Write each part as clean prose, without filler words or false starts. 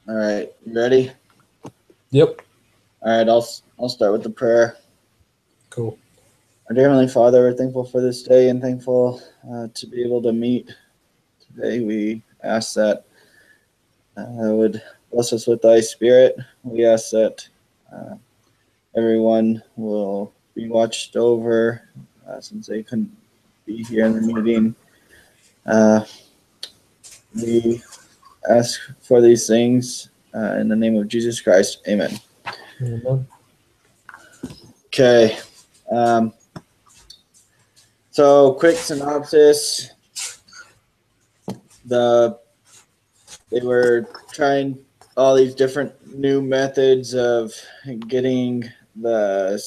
All right, you ready? Yep. All right, I'll start with the prayer. Cool. Our dear Heavenly Father, we're thankful for this day and thankful to be able to meet today. We ask that would bless us with Thy Spirit. We ask that uh, everyone will be watched over since they couldn't be here in the meeting. Uh, we ask for these things in the name of Jesus Christ. Amen. Amen. Okay. Um, so, quick synopsis. They were trying all these different new methods of getting the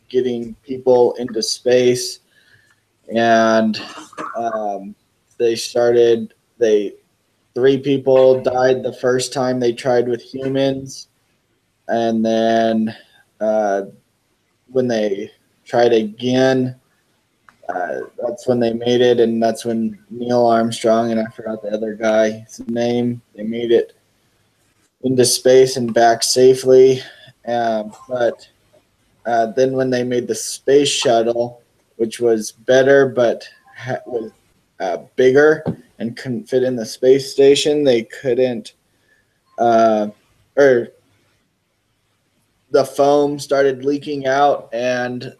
getting people into space, and they started. They 3 people died the first time they tried with humans, and then uh, when they tried again, that's when they made it, and that's when Neil Armstrong and I forgot the other guy's name. They made it into space and back safely. But then when they made the space shuttle, which was better but was bigger and couldn't fit in the space station, they couldn't, or the foam started leaking out and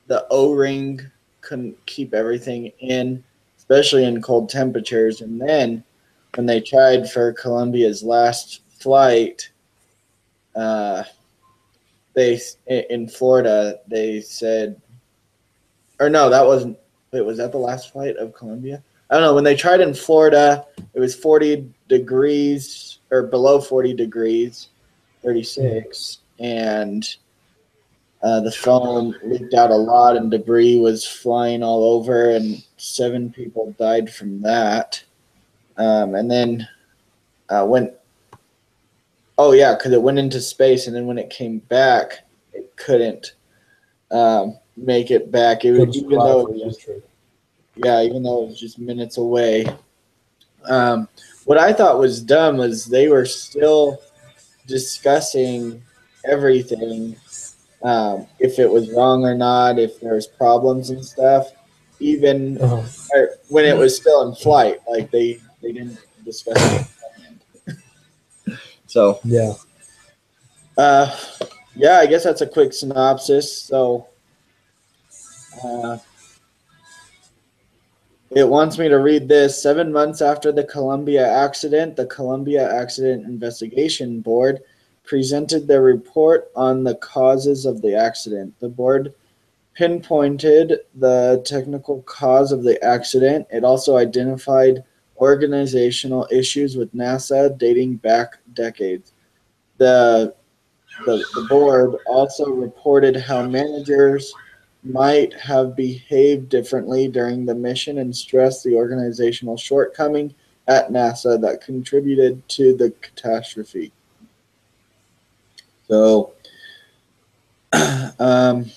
the O-ring couldn't keep everything in, especially in cold temperatures. And then when they tried for Columbia's last flight, uh, they in Florida, they said, or no, that wasn't. Wait, was that the last flight of Columbia? I don't know. When they tried in Florida, it was 40 degrees or below 40 degrees, 36, and the foam leaked out a lot, and debris was flying all over, and 7 people died from that. And then when oh yeah, because it went into space, and then when it came back, it couldn't make it back. Even though it was just, yeah, even though it was just minutes away. What I thought was dumb was they were still discussing everything, if it was wrong or not, if there was problems and stuff, even when it was still in flight. Like they didn't discuss it beforehand. So Yeah. uh, yeah, I guess that's a quick synopsis. So uh, it wants me to read this. 7 months after the Columbia accident, the Columbia Accident Investigation Board presented their report on the causes of the accident. The board pinpointed the technical cause of the accident. It also identified organizational issues with NASA dating back decades. The, the board also reported how managers might have behaved differently during the mission and stressed the organizational shortcoming at NASA that contributed to the catastrophe. So, um,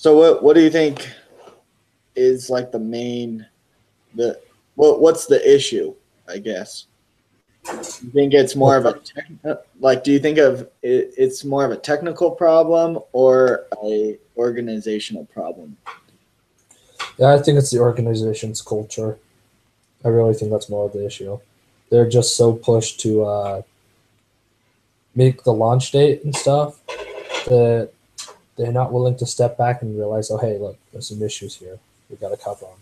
what do you think is like the what's the issue? I guess you think it's more of a like. Do you think of it's more of a technical problem or a organizational problem? Yeah, I think it's the organization's culture. I really think that's more of the issue. They're just so pushed to make the launch date and stuff that they're not willing to step back and realize, oh, hey, look, there's some issues here. We got to cover them.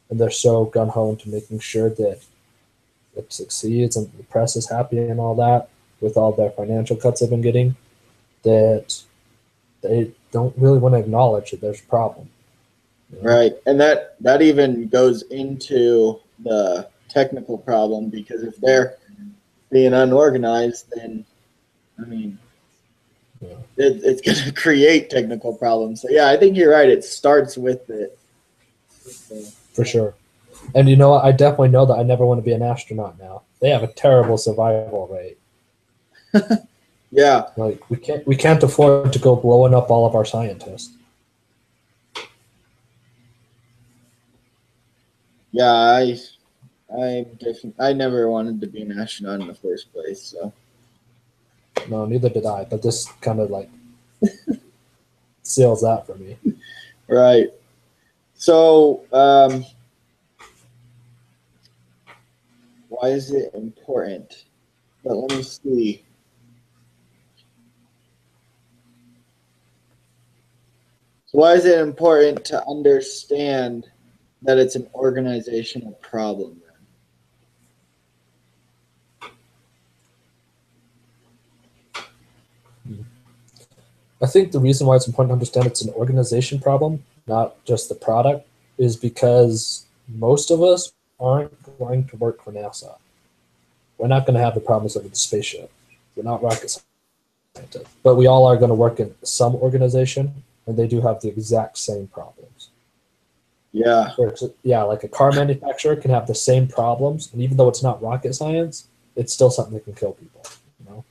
And they're so gun ho into making sure that it succeeds and the press is happy and all that with all their financial cuts they've been getting that they don't really want to acknowledge that there's a problem. You know? Right, and that even goes into the technical problem, because if they're being unorganized, then I mean, yeah, it's going to create technical problems. So yeah, I think you're right. It starts with it. For sure. And you know what? I definitely know that I never want to be an astronaut now. They have a terrible survival rate. Yeah. Like we can't afford to go blowing up all of our scientists. Yeah, I never wanted to be an astronaut in the first place. So No, neither did I. But this kind of like seals that for me. right. So why is it important? But let me see. So why is it important to understand that it's an organizational problem? I think the reason why it's important to understand it's an organization problem, not just the product, is because most of us aren't going to work for NASA. We're not going to have the problems of the spaceship. We're not rocket scientists. But we all are going to work in some organization, and they do have the exact same problems. Yeah. Yeah, like a car manufacturer can have the same problems, and even though it's not rocket science, it's still something that can kill people. You know?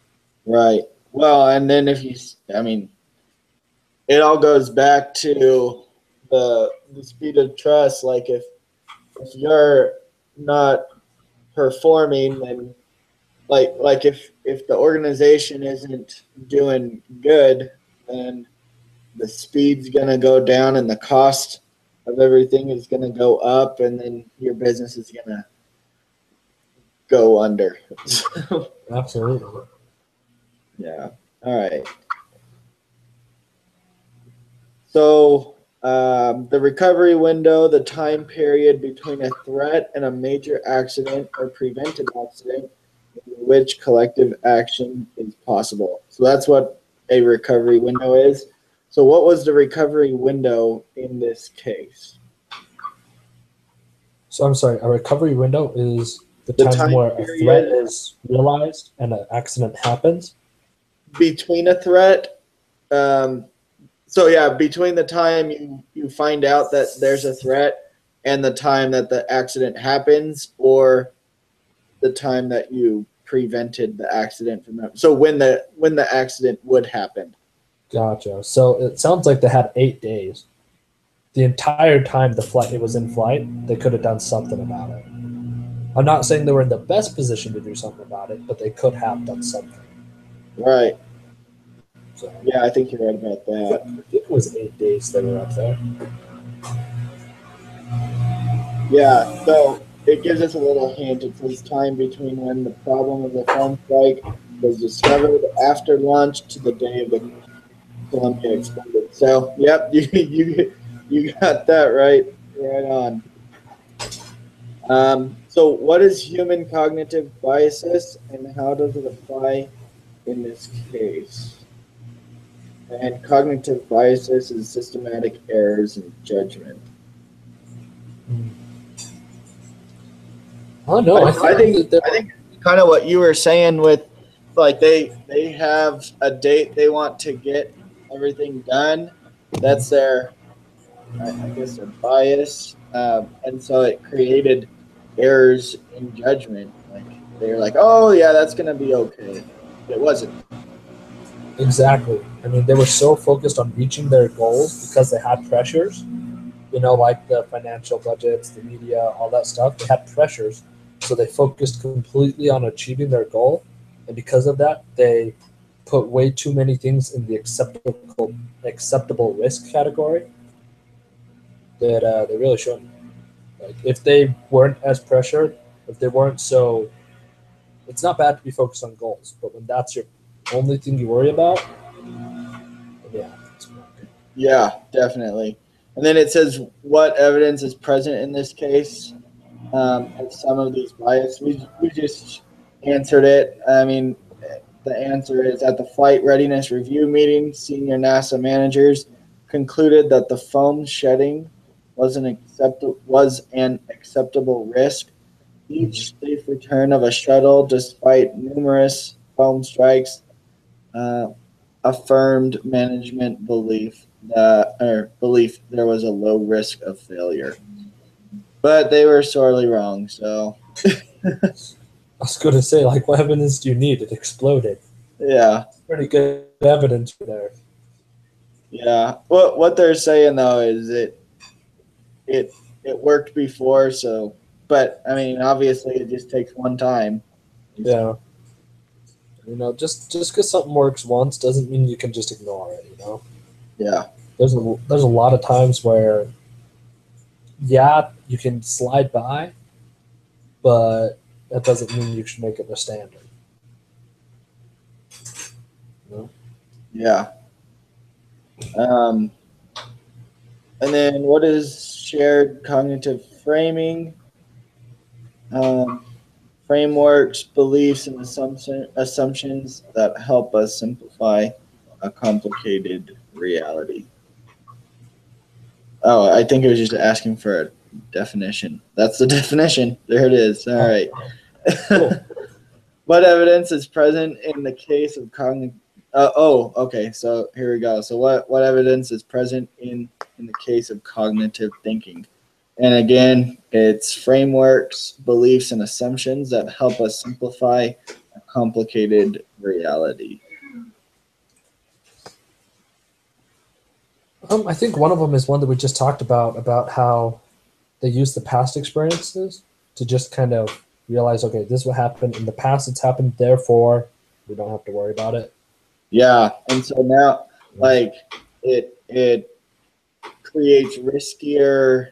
Right. Well, and then I mean, it all goes back to the speed of trust. Like if you're not performing, then like if the organization isn't doing good, then the speed's gonna go down and the cost of everything is gonna go up, and then your business is gonna go under. Absolutely. Yeah. All right. So the recovery window, the time period between a threat and a major accident or prevented accident, in which collective action is possible. So that's what a recovery window is. So what was the recovery window in this case? So I'm sorry, a recovery window is the The time time where a threat period is realized and an accident happens. between a threat. Um, so yeah, between the time you find out that there's a threat and the time that the accident happens, or the time that you prevented the accident from happening. So when the accident would happen. Gotcha. So it sounds like they had 8 days. The entire time the flight it was in flight, they could have done something about it. I'm not saying they were in the best position to do something about it, but they could have done something. Right. So Yeah, I think you're right about that. I think it was 8 days they were up there. Yeah. So it gives us a little hint. It says time between when the problem of the foam strike was discovered after launch to the day of the Columbia exploded. So yep, you got that right. Right on. So what is human cognitive biases and how does it apply in this case? And cognitive biases is systematic errors in judgment. I don't know. I, I I think think that there I think kind of what you were saying with like they have a date they want to get everything done. That's their I guess their bias, and so it created errors in judgment. Like they're like, oh yeah, that's gonna be okay, but it wasn't. exactly. I mean, they were so focused on reaching their goals because they had pressures. You know, like the financial budgets, the media, all that stuff. They had pressures, so they focused completely on achieving their goal, and because of that, they put way too many things in the acceptable risk category that they really shouldn't. Like if they weren't as pressured, if they weren't so, it's not bad to be focused on goals, but when that's your only thing you worry about, yeah, it's not good. Yeah, definitely. And then it says what evidence is present in this case of some of these bias. We just answered it. I mean, the answer is at the flight readiness review meeting, senior NASA managers concluded that the foam shedding was an acceptable risk. Mhm. Each safe return of a shuttle, despite numerous foam strikes, uh, affirmed management belief there was a low risk of failure. But they were sorely wrong. So I was going to say, like, what evidence do you need? It exploded. yeah, Pretty good evidence there. yeah. What they're saying though is it worked before, so but I mean, obviously, it just takes one time. Yeah. Just because something works once doesn't mean you can just ignore it. Yeah. There's a lot of times where, yeah, you can slide by, but that doesn't mean you should make it the standard. You know? Yeah. Um, and then what is shared cognitive framing? Um, Frameworks, beliefs, and assumptions that help us simplify a complicated reality. Oh, I think it was just asking for a definition. That's the definition. There it is. All right. Cool. What evidence is present in the case of cognitive? Okay. So here we go. So what evidence is present in the case of cognitive thinking? And again, it's frameworks, beliefs, and assumptions that help us simplify a complicated reality. I think one of them is one that we just talked about how they use the past experiences to just kind of realize, okay, this is what happened in the past. It's happened, therefore we don't have to worry about it. Yeah, and so now, like, it creates riskier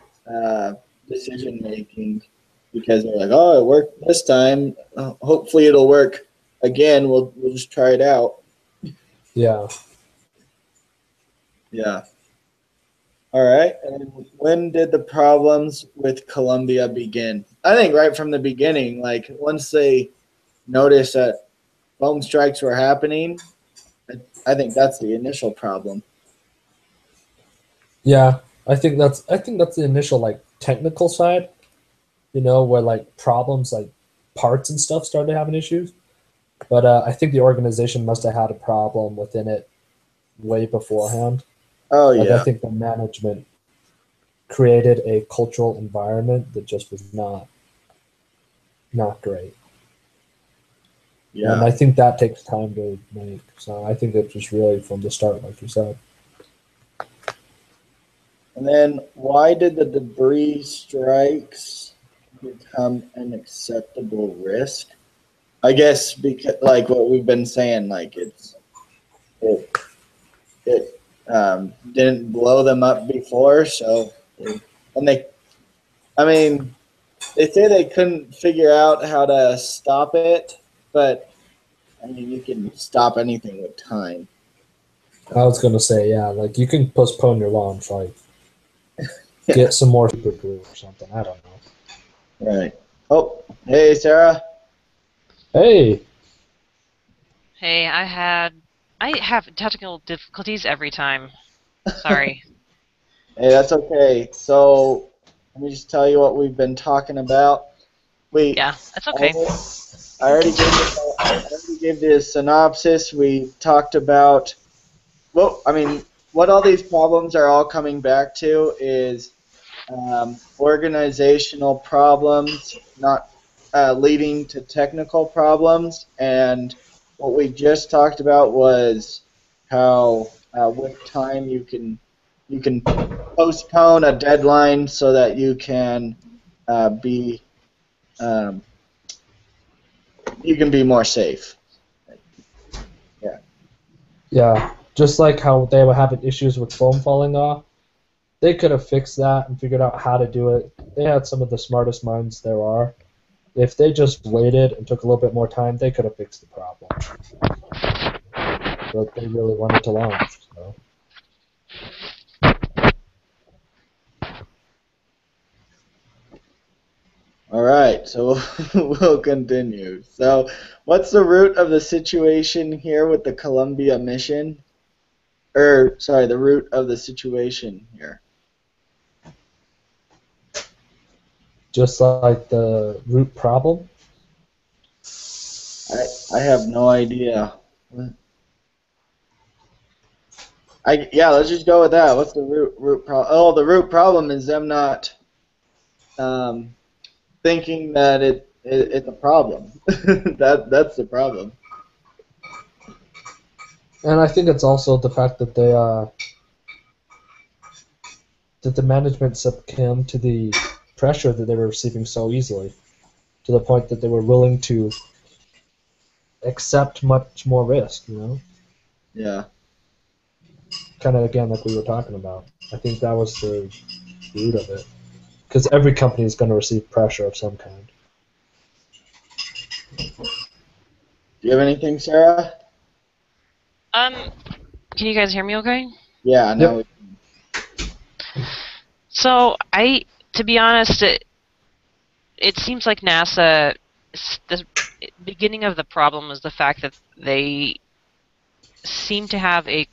decision making because they're like, oh, it worked this time. Hopefully, it'll work again. We'll just try it out. Yeah. Yeah. All right. And when did the problems with Colombia begin? I think right from the beginning. Like once they noticed that foam strikes were happening, I think that's the initial problem. Yeah. I think that's the initial like technical side, where like problems like parts and stuff started having issues. But I think the organization must have had a problem within it way beforehand. Oh Like I yeah, think the management created a cultural environment that just was not great. And yeah. I think that takes time to make. So I think it was really from the start, like you said. And then why did the debris strikes become an acceptable risk? I guess because like what we've been saying, like it didn't blow them up before, so and they, I mean, they say they couldn't figure out how to stop it, but I mean, you can stop anything with time. I was gonna say, yeah, like you can postpone your launch, like Yeah, get some more super glue or something. I don't know. right. Oh, hey, Sarah. Hey, Hey, I have technical difficulties every time. Sorry. Hey, that's okay. So let me just tell you what we've been talking about. We, Yeah, that's I okay. I already gave the synopsis. We talked about, well, I mean, what all these problems are all coming back to is organizational problems, not leading to technical problems. And what we just talked about was how with time you can postpone a deadline so that be um, you can be more safe. Yeah. yeah, just like how they were having issues with foam falling off, they could have fixed that and figured out how to do it. They had some of the smartest minds there are. If they just waited and took a little bit more time, they could have fixed the problem. But they really wanted to launch. So. All right, so we'll continue. So, what's the root of the situation here with the Columbia mission? Or, sorry, the root of the situation here. Just like the root problem. I have no idea. Yeah, let's just go with that. What's the root problem? Oh, the root problem is them not um, thinking that it's a problem. That's the problem. And I think it's also the fact that that the management succumbed to the pressure that they were receiving so easily, to the point that they were willing to accept much more risk. Yeah. Kind of again like we were talking about. I think that was the root of it, because every company is going to receive pressure of some kind. Do you have anything, Sarah? Can you guys hear me okay? Yeah. Now. Yep. So to be honest, it seems like NASA, the beginning of the problem was the fact that they seem to have a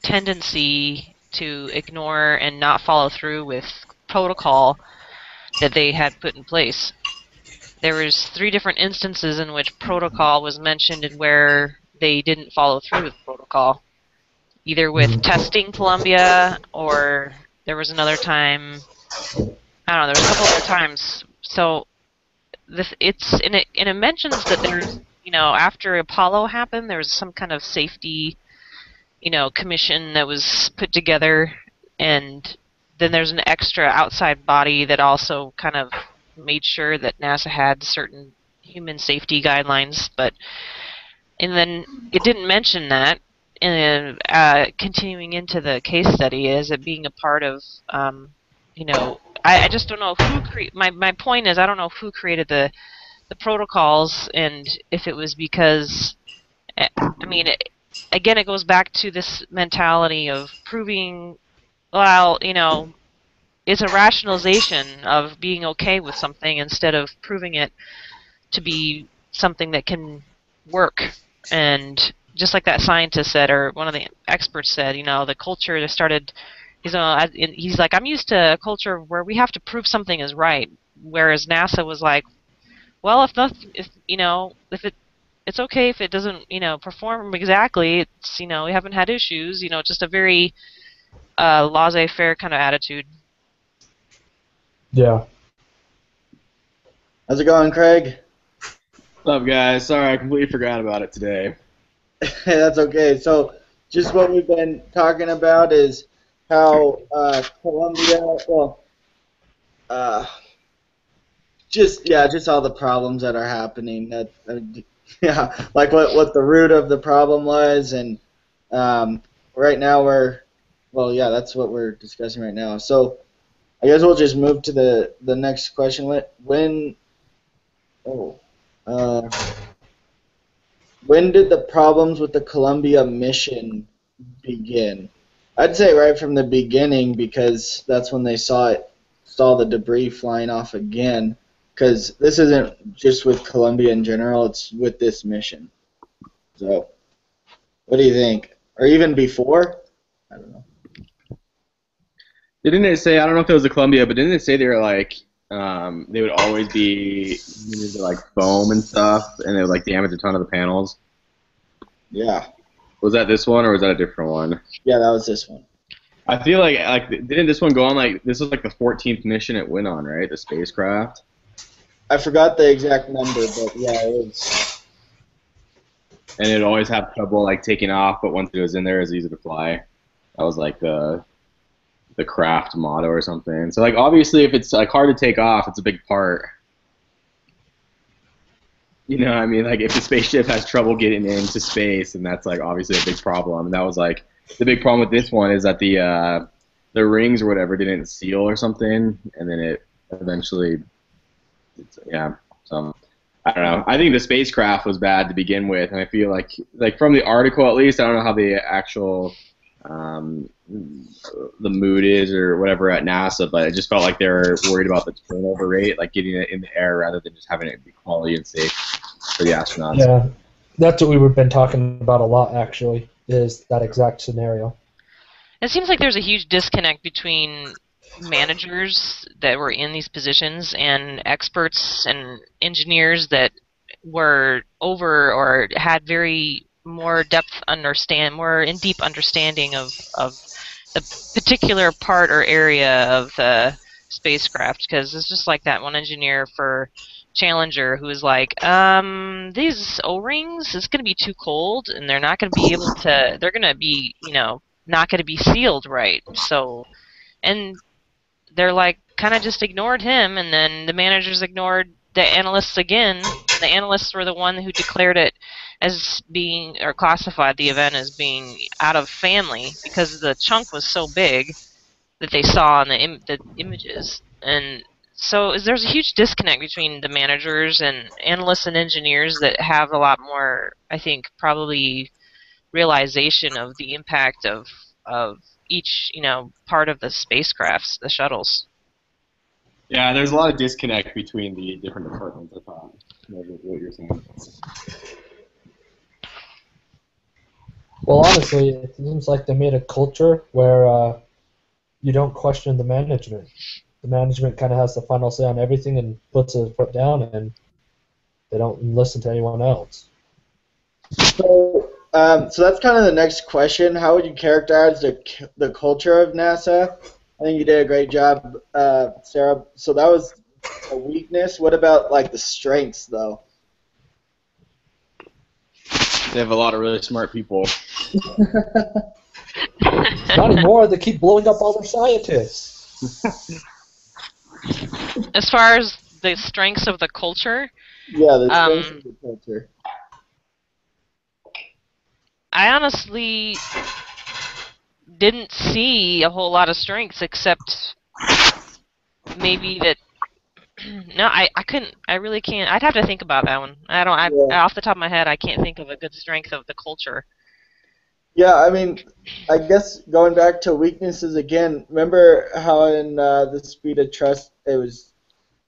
tendency to ignore and not follow through with protocol that they had put in place. There was 3 different instances in which protocol was mentioned and where they didn't follow through with protocol. Either with testing Columbia, or there was another time, I don't know, there was a couple other times. So it mentions that there's, after Apollo happened, there was some kind of safety, commission that was put together, and then there's an extra outside body that also kind of made sure that NASA had certain human safety guidelines, and then it didn't mention that. And continuing into the case study as it being a part of, I just don't know who my point is, I don't know who created the protocols, and if it was because, again, it goes back to this mentality of proving, well, it's a rationalization of being okay with something instead of proving it to be something that can work. And just like that scientist said, or one of the experts said, the culture that started, he's like, I'm used to a culture where we have to prove something is right, whereas NASA was like, well, it's okay if it doesn't, perform exactly. It's, we haven't had issues. Just a very laissez-faire kind of attitude. Yeah. How's it going, Craig? What's up, guys? Sorry, I completely forgot about it today. That's okay. So, just what we've been talking about is how Columbia, just all the problems that are happening. That like what the root of the problem was, and right now that's what we're discussing right now. So, I guess we'll just move to the next question. When did the problems with the Columbia mission begin? I'd say right from the beginning, because that's when they saw the debris flying off again. Because this isn't just with Columbia in general; it's with this mission. So, what do you think? Or even before? I don't know. Didn't it say, I don't know if it was the Columbia, but didn't it say they were like, they would always be into like foam and stuff, and they would like damage a ton of the panels? Yeah. Was that this one, or was that a different one? Yeah, that was this one. I feel like didn't this one go on like, this was like the 14th mission it went on, right? The spacecraft? I forgot the exact number, but yeah, it was. And it'd always have trouble like taking off, but once it was in there, it was easy to fly. That was like the craft motto or something. So like obviously if it's like hard to take off, it's a big part. You know what I mean? Like if the spaceship has trouble getting into space, and that's like obviously a big problem. And that was like the big problem with this one, is that the rings or whatever didn't seal or something, and then it eventually, yeah. So I don't know. I think the spacecraft was bad to begin with, and I feel like from the article at least, I don't know how the actual the mood is or whatever at NASA, but it just felt like they were worried about the turnover rate, like getting it in the air rather than just having it be quality and safe for the astronauts. Yeah, that's what we've been talking about a lot, actually, is that exact scenario. It seems like there's a huge disconnect between managers that were in these positions and experts and engineers that were over or had more in deep understanding of the particular part or area of the spacecraft. Because it's just like that one engineer for Challenger who was like, these O-rings, it's going to be too cold, and they're not going to be able to, they're going to be, not going to be sealed right. So, and they're like kind of just ignored him, and then the managers ignored the analysts again. The analysts were the one who declared it as being, or classified the event as being out of family because the chunk was so big that they saw in the images. And so there's a huge disconnect between the managers and analysts and engineers that have a lot more, I think, probably realization of the impact of each, part of the spacecrafts, the shuttles. Yeah, there's a lot of disconnect between the different departments, I thought, what you're saying. Well, honestly, it seems like they made a culture where you don't question the management. The management kind of has the final say on everything and puts a foot down, and they don't listen to anyone else. So that's kind of the next question. How would you characterize the culture of NASA? I think you did a great job, Sarah. So that was a weakness. What about like the strengths, though? They have a lot of really smart people. Not anymore. They keep blowing up all their scientists. As far as the strengths of the culture, Yeah, the strengths of the culture. I honestly didn't see a whole lot of strengths, except maybe that. No, I couldn't. I really can't. I'd have to think about that one. Off the top of my head, I can't think of a good strength of the culture. Yeah, I mean, I guess going back to weaknesses again. Remember how in the Speed of Trust it was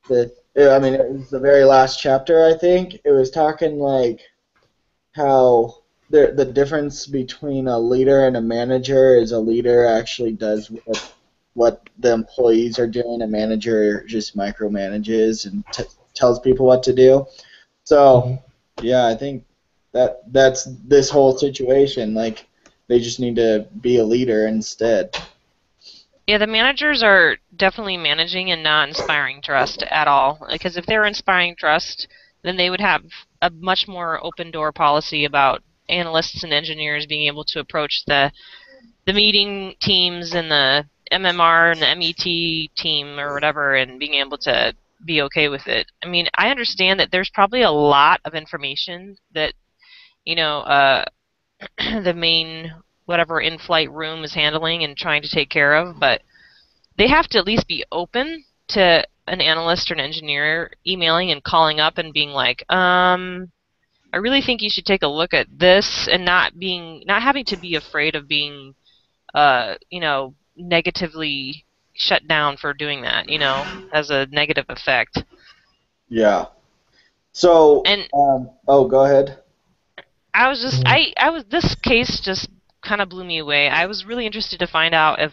it was the very last chapter. I think it was talking like how the difference between a leader and a manager is a leader actually does what the employees are doing. A manager just micromanages and tells people what to do. So, yeah, I think that's this whole situation. Like, they just need to be a leader instead. Yeah, the managers are definitely managing and not inspiring trust at all. Because if they were inspiring trust, then they would have a much more open door policy about analysts and engineers being able to approach the meeting teams and the MMR and the MET team or whatever, and being able to be okay with it. I mean, I understand that there's probably a lot of information that the main whatever in-flight room is handling and trying to take care of, but they have to at least be open to an analyst or an engineer emailing and calling up and being like, I really think you should take a look at this, and not having to be afraid of being negatively shut down for doing that, as a negative effect. Yeah. So, and go ahead. I was just, this case just kind of blew me away. I was really interested to find out if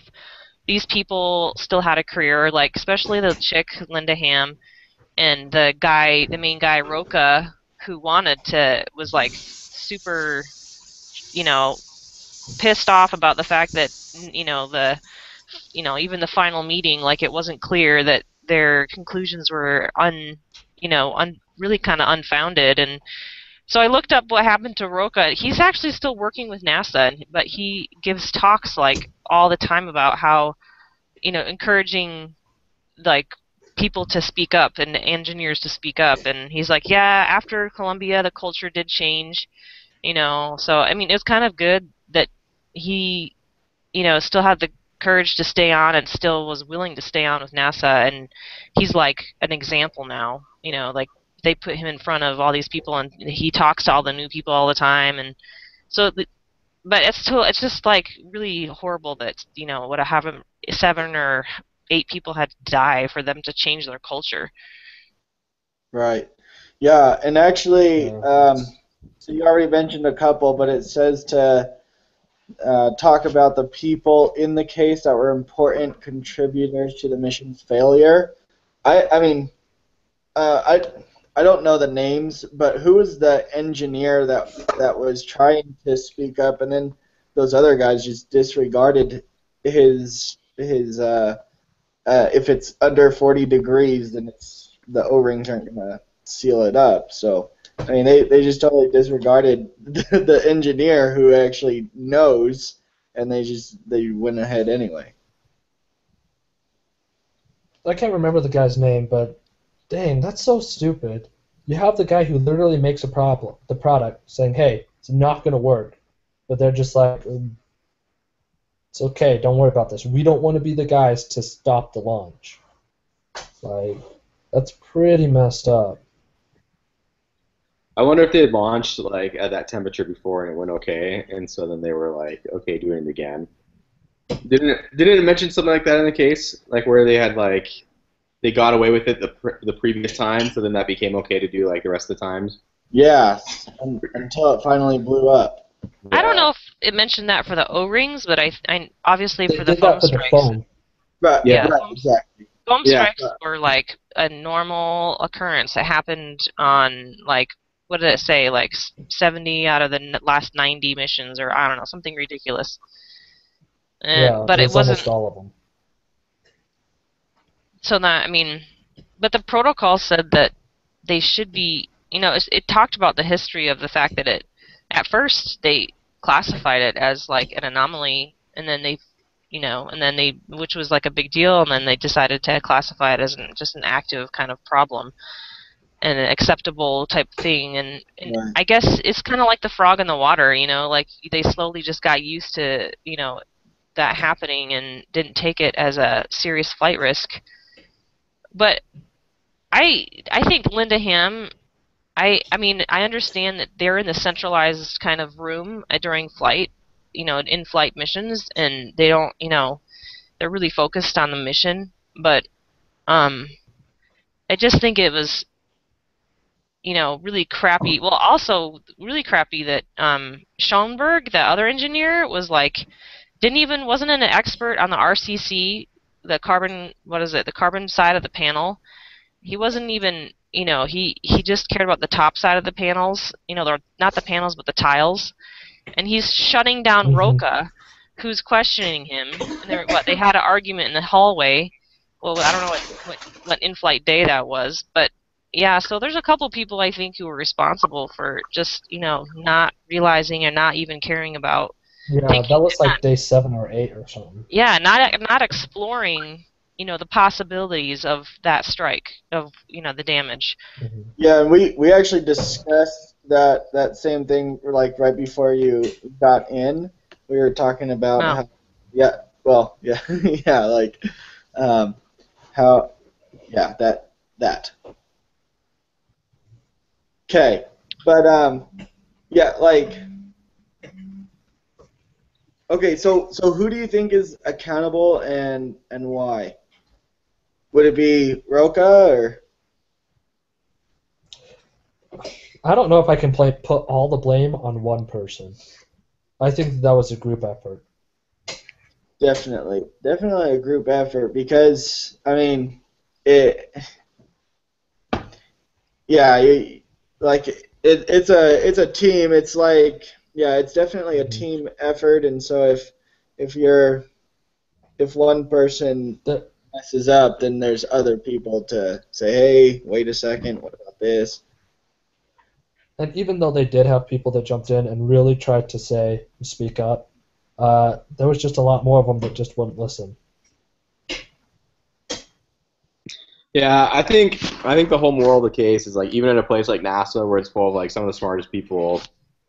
these people still had a career, like especially the chick, Linda Ham, and the main guy, Roca, who was like super, pissed off about the fact that, even the final meeting, like it wasn't clear that their conclusions were really kind of unfounded. And so I looked up what happened to Roca. He's actually still working with NASA, but he gives talks like all the time about how, encouraging like people to speak up and engineers to speak up. And he's like, yeah, after Columbia, the culture did change, So I mean, it was kind of good that he, still had the courage to stay on and still was willing to stay on with NASA. And he's like an example now, like they put him in front of all these people and he talks to all the new people all the time. And so, but it's just like really horrible that, what have 7 or 8 people had to die for them to change their culture. Right. Yeah, and actually, so you already mentioned a couple, but it says to talk about the people in the case that were important contributors to the mission's failure. I don't know the names, but who was the engineer that was trying to speak up, and then those other guys just disregarded his if it's under 40 degrees, then the O-rings aren't gonna seal it up. So I mean, they just totally disregarded the engineer who actually knows, and they went ahead anyway. I can't remember the guy's name, but dang, that's so stupid. You have the guy who literally makes the product, saying, "Hey, it's not gonna work," but they're just like, "It's okay, don't worry about this. We don't want to be the guys to stop the launch." Like, that's pretty messed up. I wonder if they had launched like at that temperature before and it went okay, and so then they were like, okay, doing it again. Didn't it mention something like that in the case, like where they had like they got away with it the previous time, so then that became okay to do like the rest of the times. Yeah, until it finally blew up. I don't Yeah. know if it mentioned that for the O-rings, but I obviously They for the did that foam for the strikes. phone. Right, Yeah. Yeah, right, exactly. foam Yeah. strikes were like a normal occurrence. It happened on like what did it say? Like 70 out of the last 90 missions, or I don't know, something ridiculous. Yeah, But it it was wasn't almost all of them. so that I mean, but the protocol said that they should be. It talked about the history of the fact that at first they classified it as like an anomaly, and then which was like a big deal, and then they decided to classify it as just an active kind of problem and an acceptable type thing. And Right. I guess it's kind of like the frog in the water, like they slowly just got used to, that happening and didn't take it as a serious flight risk. But I think Linda Ham. I mean, I understand that they're in the centralized kind of room during flight, in-flight missions, and they don't, they're really focused on the mission. But um, I just think it was, really crappy. Well, also really crappy that Schoenberg, the other engineer, wasn't an expert on the RCC, the carbon, what is it, the carbon side of the panel. He wasn't even, he just cared about the top side of the panels, not the panels, but the tiles. And he's shutting down Hmm. Roca, who's questioning him. And they had an argument in the hallway. Well, I don't know what in-flight day that was, but yeah, so there's a couple people I think who were responsible for just, not realizing and not even caring about Yeah, thinking, that was like day 7 or 8 or something. yeah, not exploring, the possibilities of that strike, of, the damage. Hmm. Yeah, and we actually discussed that same thing like right before you got in. We were talking about Oh. how, yeah, well, yeah, yeah, like um, how, yeah, that. Okay, but yeah, like, okay, so who do you think is accountable and why? Would it be Roca or? I don't know if I can put all the blame on one person. I think that was a group effort. Definitely a group effort because I mean, it, yeah, like it's a team. It's like yeah, it's definitely a Hmm. team effort, and so if you're if one person The, messes up, then there's other people to say, hey, wait a second, what about this? and even though they did have people that jumped in and really tried to speak up, there was just a lot more of them that just wouldn't listen. Yeah, I think the whole moral of the case is like even at a place like NASA where it's full of like some of the smartest people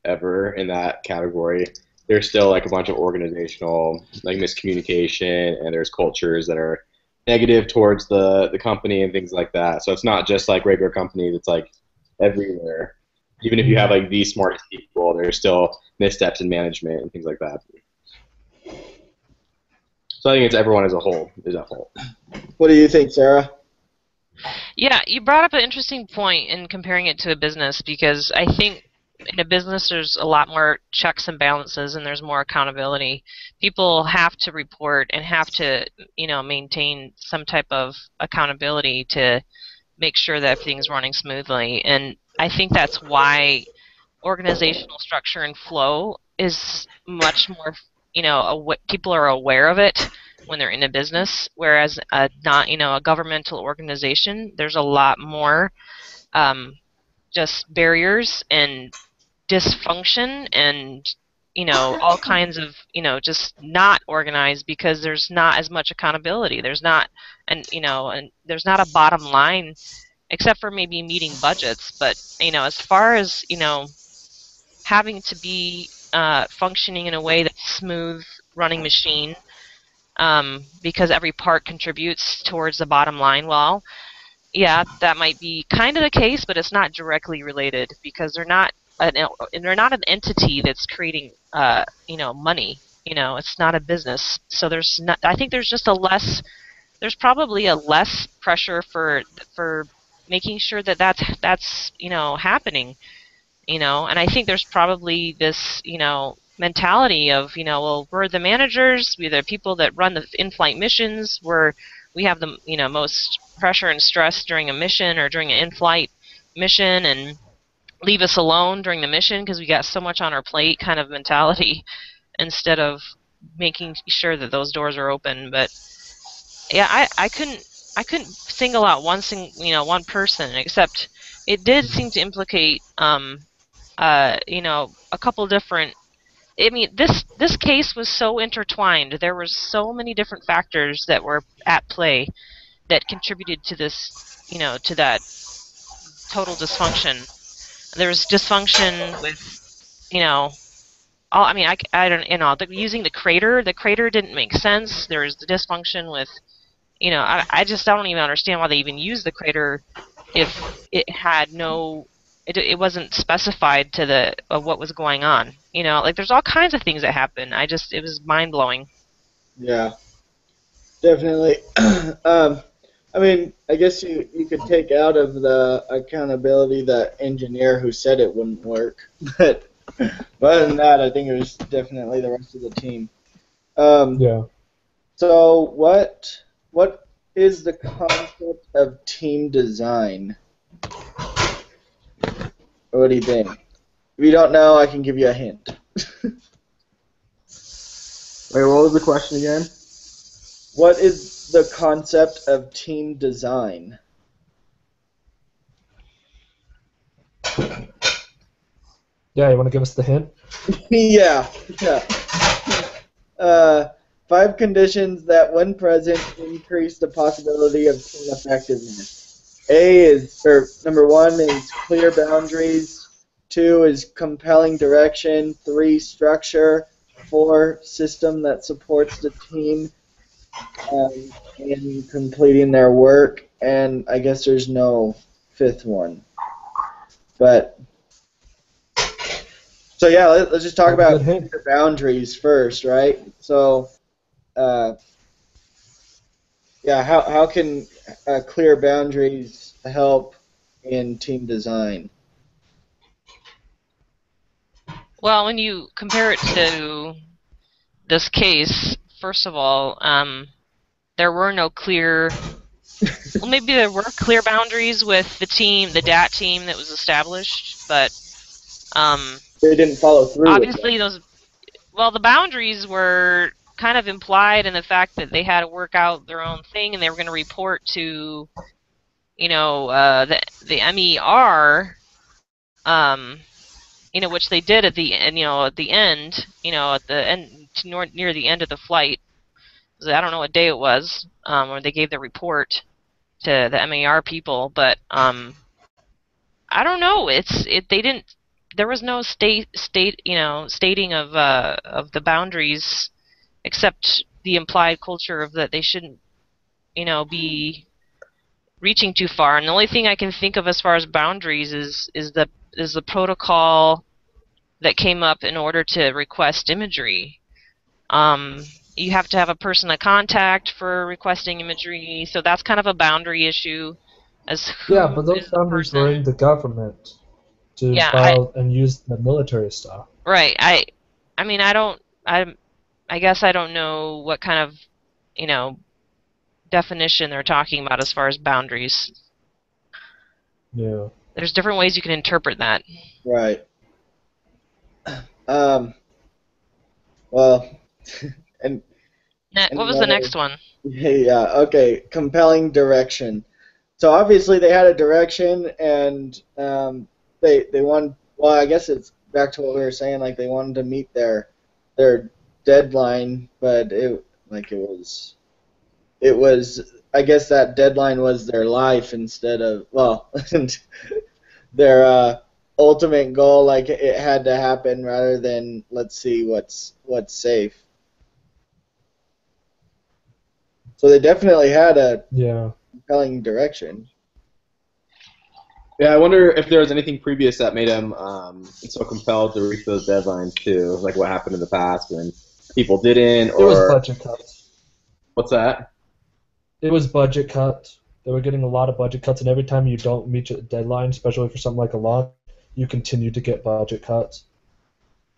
ever in that category, there's still like a bunch of organizational like miscommunication and there's cultures that are negative towards the company and things like that. So it's not just like regular companies, it's like everywhere. Even if you have like the smartest people, there's still missteps in management and things like that. So I think it's everyone as a whole is at fault. What do you think, Sarah? Yeah, you brought up an interesting point in comparing it to a business, because I think in a business there's a lot more checks and balances and there's more accountability. People have to report and have to, maintain some type of accountability to make sure that everything's running smoothly. And I think that's why organizational structure and flow is much more, people are aware of it when they're in a business, whereas not, a governmental organization, there's a lot more just barriers and dysfunction and all kinds of, just not organized because there's not as much accountability. There's not, and there's not a bottom line, except for maybe meeting budgets. But as far as having to be functioning in a way that's smooth running machine, because every part contributes towards the bottom line. Well, yeah, that might be kind of the case, but it's not directly related because they're not an entity that's creating money. It's not a business. So there's not. I think there's just there's probably a less pressure for making sure that that's happening. And I think there's probably this mentality of well, we're the managers, we're the people that run the in-flight missions, we have the most pressure and stress during a mission or during an in-flight mission, and leave us alone during the mission because we got so much on our plate kind of mentality, instead of making sure that those doors are open. But yeah, I couldn't single out one person, except it did seem to implicate a couple different. I mean, this case was so intertwined. There were so many different factors that were at play that contributed to this, to that total dysfunction. There was dysfunction with, all. I mean, I don't, using the crater. The crater didn't make sense. There was the dysfunction with, I just don't even understand why they even used the crater if it had no. It wasn't specified to the what was going on. Like there's all kinds of things that happen. It was mind blowing. Yeah, definitely. I mean, I guess you could take out of the accountability the engineer who said it wouldn't work, but other than that, I think it was definitely the rest of the team. Yeah. So what is the concept of team design? What do you think? If you don't know, I can give you a hint. Wait, what was the question again? What is the concept of team design? Yeah, you want to give us the hint? Yeah. 5 conditions that, when present, increase the possibility of team effectiveness. Number 1 is clear boundaries. 2 is compelling direction. 3, structure. 4, system that supports the team in completing their work. And I guess there's no 5th one. But so yeah, let's just talk about clear boundaries first, right? So yeah, how can clear boundaries help in team design? Well, when you compare it to this case, first of all, there were no clear. Well, maybe there were clear boundaries with the DAT team that was established, but they didn't follow through. Obviously, the boundaries were kind of implied in the fact that they had to work out their own thing, and they were going to report to, the MER, which they did at the end, near the end of the flight. I don't know what day it was, where they gave the report to the MER people, but I don't know. They didn't. There was no stating of the boundaries, except the implied culture of that they shouldn't, be reaching too far. And the only thing I can think of as far as boundaries is the protocol that came up in order to request imagery. You have to have a person of contact for requesting imagery, so that's kind of a boundary issue. But those boundaries were in the government to file and use the military stuff. Right. I guess I don't know what kind of, definition they're talking about as far as boundaries. Yeah. There's different ways you can interpret that. Right. Well, and what was the next one? Yeah. Okay. Compelling direction. So obviously they had a direction, and they won. Well, I guess it's back to what we were saying, like they wanted to meet their deadline, but it was I guess that deadline was their life instead of their ultimate goal. Like it had to happen rather than let's see what's safe. So they definitely had a Yeah. compelling direction. Yeah, I wonder if there was anything previous that made him so compelled to reach those deadlines too, like what happened in the past when people didn't, It was or budget cuts. what's that? It was budget cuts. They were getting a lot of budget cuts, and every time you don't meet your deadline, especially for something like a launch, you continue to get budget cuts.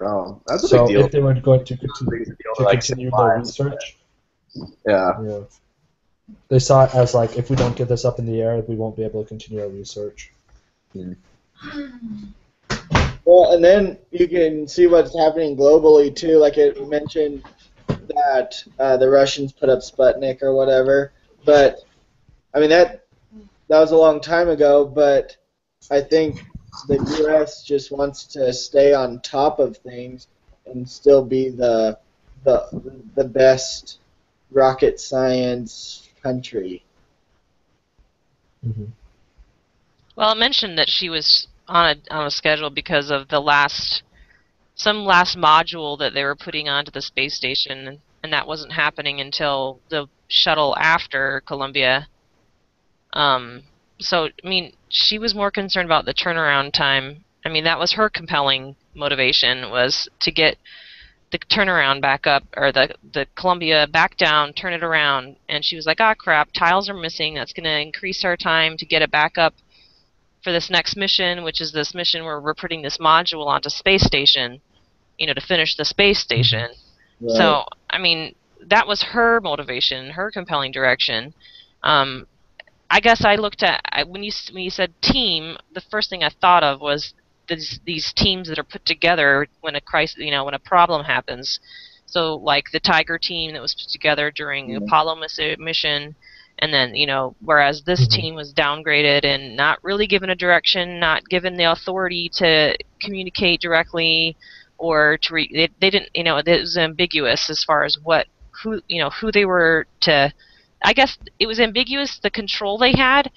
Oh, that's a big So deal. if they were going to Big deal to like save continue their lives. research, Yeah. yeah, they saw it as like if we don't get this up in the air, we won't be able to continue our research. Well, and then you can see what's happening globally too. Like it mentioned that the Russians put up Sputnik or whatever, but I mean that was a long time ago. But I think the U.S. just wants to stay on top of things and still be the best rocket science country. Mm-hmm. Well, it mentioned that she was on a schedule because of some last module that they were putting onto the space station, and that wasn't happening until the shuttle after Columbia. So I mean, she was more concerned about the turnaround time. I mean, that was her compelling motivation, was to get the turnaround back up, or the Columbia back down, turn it around. And she was like, ah, crap, tiles are missing. That's going to increase our time to get it back up for this next mission, which is this mission where we're putting this module onto space station, to finish the space station. Right. So, I mean, that was her motivation, her compelling direction. I guess I looked at when you said team, the first thing I thought of was these teams that are put together when a crisis, when a problem happens. So like the Tiger team that was put together during the Apollo mission, and then whereas this team was downgraded and not really given a direction, not given the authority to communicate directly, or they didn't, it was ambiguous as far as who they were to. I guess it was ambiguous the control they had,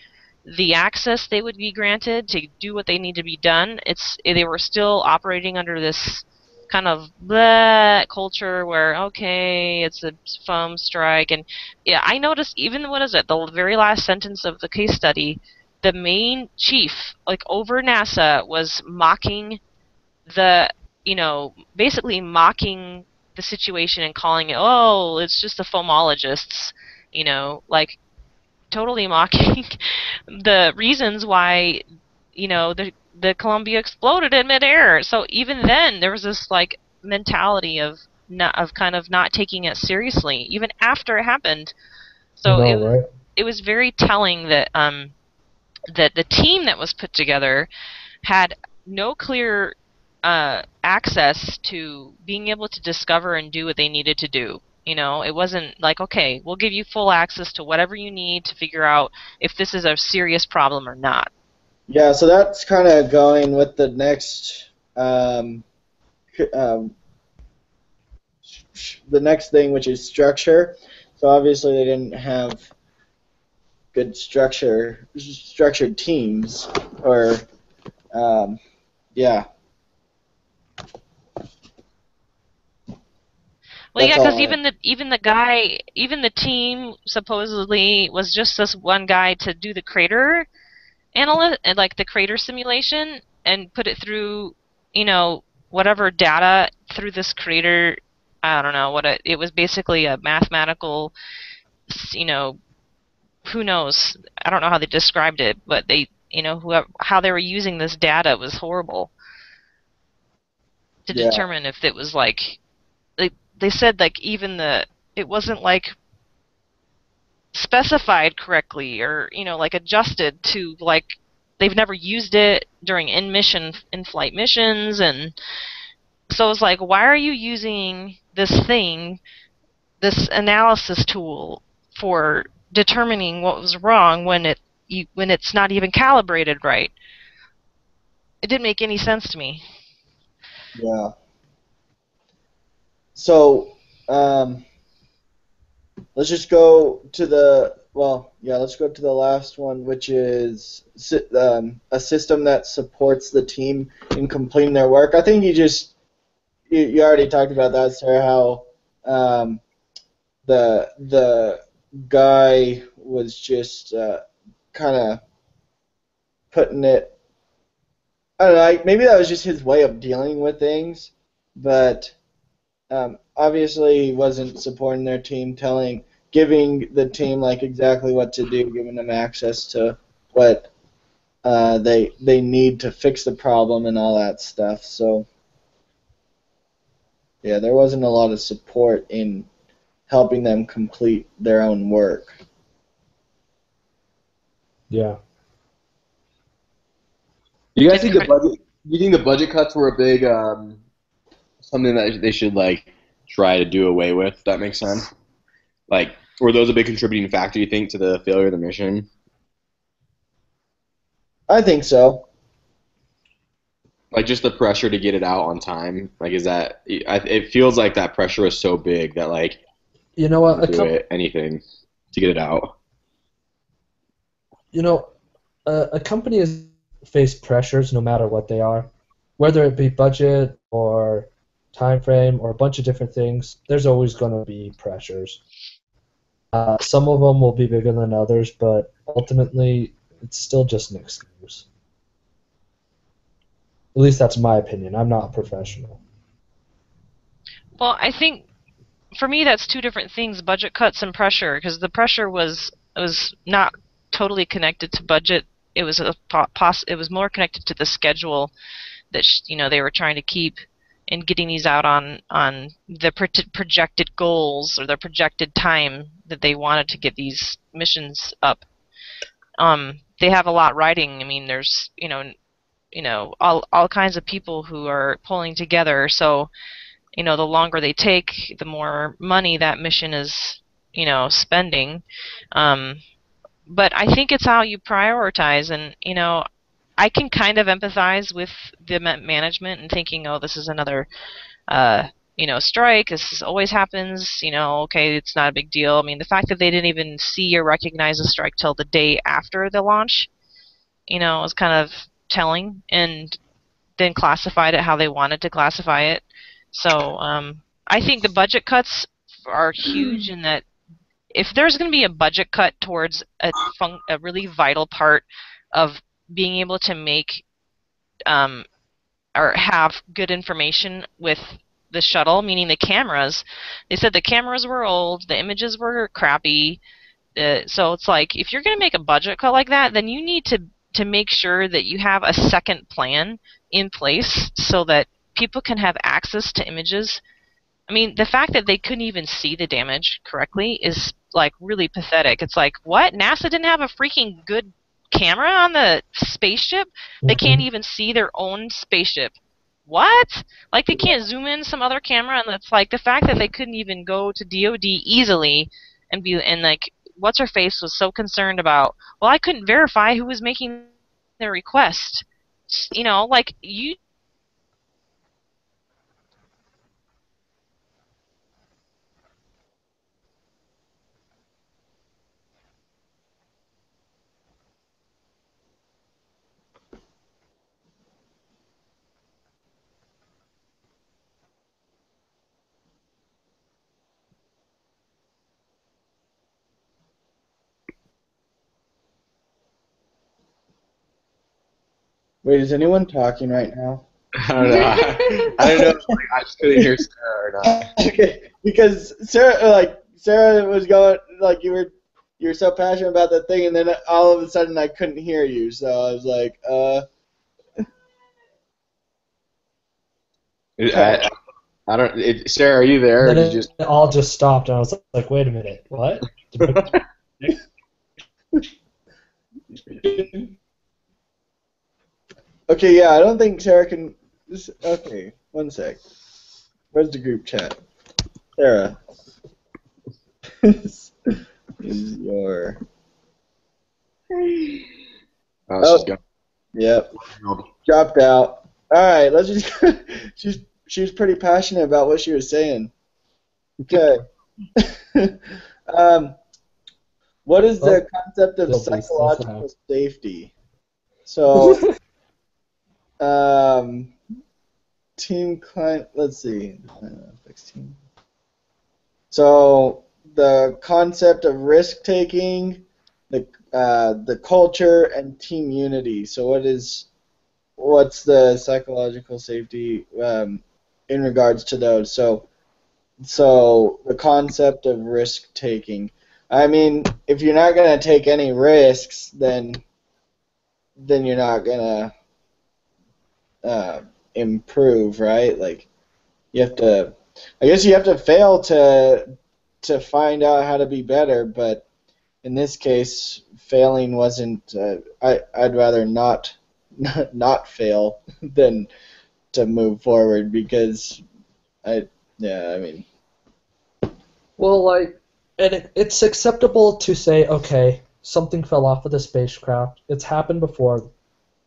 the access they would be granted to do what they need to be done. They were still operating under this kind of bleh culture where okay, it's a foam strike, and yeah, I noticed even the very last sentence of the case study, the main chief, like over NASA, was mocking the basically mocking the situation and calling it, oh, it's just the foamologists, like totally mocking the reasons why the Columbia exploded in midair. So even then there was this like mentality of kind of not taking it seriously even after it happened. So Right? it was very telling that that the team that was put together had no clear access to being able to discover and do what they needed to do. It wasn't like, okay, we'll give you full access to whatever you need to figure out if this is a serious problem or not. Yeah, so that's kind of going with the next the next thing, which is structure. So obviously they didn't have good structured teams, or yeah. Well, That's yeah, because all. even the team supposedly was just this one guy to do the crater analyst and like the crater simulation and put it through, whatever data through this crater. I don't know it was basically a mathematical, you know, who knows? I don't know how they described it, but how they were using this data was horrible to Yeah. determine if it was like they said like even it wasn't like specified correctly, or like adjusted to, like they've never used it during in-flight missions. And so it's like, why are you using this analysis tool for determining what was wrong when it's not even calibrated right? It didn't make any sense to me. Yeah. So, let's just go to let's go to the last one, which is a system that supports the team in completing their work. I think you already talked about that, Sarah, how the guy was just kind of putting it. I don't know. Maybe that was just his way of dealing with things, but obviously he wasn't supporting their team, giving the team like exactly what to do, giving them access to what they need to fix the problem and all that stuff. So yeah, there wasn't a lot of support in helping them complete their own work. Yeah. Do you guys think the budget? Do you think the budget cuts were a big something that they should like try to do away with? If that makes sense. Like, were those a big contributing factor? You think to the failure of the mission? I think so. Like just the pressure to get it out on time. Like, is that? It feels like that pressure is so big that like You know what? anything to get it out. You know, a company has faced pressures no matter what they are, whether it be budget or time frame or a bunch of different things. There's always going to be pressures. Some of them will be bigger than others, but ultimately, it's still just an excuse. At least that's my opinion. I'm not a professional. Well, I think for me that's two different things: budget cuts and pressure. Because the pressure was not totally connected to budget. It was it was more connected to the schedule that they were trying to keep in getting these out on the projected goals or the projected time that they wanted to get these missions up. They have a lot riding. I mean, there's all kinds of people who are pulling together. So the longer they take, the more money that mission is spending. But I think it's how you prioritize, and I can kind of empathize with the management and thinking, oh, this is another strike. This always happens. Okay, it's not a big deal. I mean, the fact that they didn't even see or recognize a strike till the day after the launch, was kind of telling, and then classified it how they wanted to classify it. So I think the budget cuts are huge in that if there's going to be a budget cut towards a really vital part of being able to make or have good information with the shuttle, meaning the cameras, they said the cameras were old, the images were crappy. So it's like, if you're going to make a budget cut like that, then you need to make sure that you have a second plan in place so that people can have access to images. I mean, the fact that they couldn't even see the damage correctly is like really pathetic. It's like, what? NASA didn't have a freaking good camera on the spaceship? They can't even see their own spaceship. What? Like, they can't zoom in some other camera, and it's like the fact that they couldn't even go to DoD easily and like, what's her face was so concerned about, well, I couldn't verify who was making the request. Like, you Wait, is anyone talking right now? I don't know. I don't know. Like, I just couldn't hear Sarah or not. Okay, because Sarah was going like you were so passionate about that thing, and then all of a sudden I couldn't hear you, so I was like, I don't. Sarah, are you there? And Or then did you just? it all just stopped, and I was like, wait a minute, what? Okay, yeah, I don't think Sarah can. Okay, one sec. Where's the group chat? Sarah. This is your. Oh, she's gone. Yep. Dropped out. All right, let's just. She was pretty passionate about what she was saying. Okay. um, what is the concept of Still psychological safety? So, team client. Let's see. Fixed team. So the concept of risk taking, the culture, and team unity. So what's the psychological safety in regards to those? So the concept of risk taking. I mean, if you're not gonna take any risks, then you're not gonna improve, right? Like you have to. I guess you have to fail to find out how to be better, but in this case, failing wasn't. I'd rather not fail than to move forward because I mean. Well, like, and it's acceptable to say, okay, something fell off of the spacecraft. It's happened before.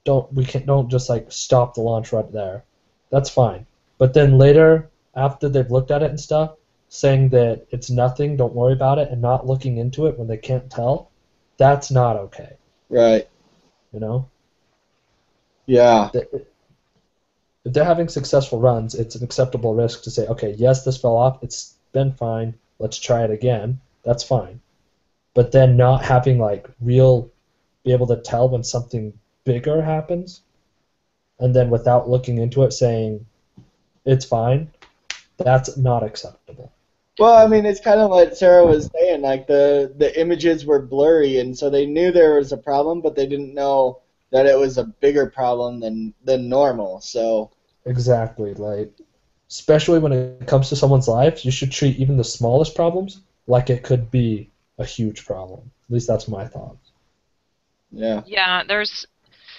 Don't just like stop the launch right there. That's fine. But then later, after they've looked at it and stuff, saying that it's nothing, don't worry about it, and not looking into it when they can't tell, that's not okay. Right. You know? Yeah. If they're having successful runs, it's an acceptable risk to say, okay, yes, this fell off. It's been fine. Let's try it again. That's fine. But then not having like be able to tell when something bigger happens, and then without looking into it saying it's fine, that's not acceptable. Well, I mean, it's kind of what Sarah was saying. Like the images were blurry, and so they knew there was a problem, but they didn't know that it was a bigger problem than normal. So Exactly. Like, especially when it comes to someone's life, you should treat even the smallest problems like it could be a huge problem. At least that's my thoughts. yeah. Yeah,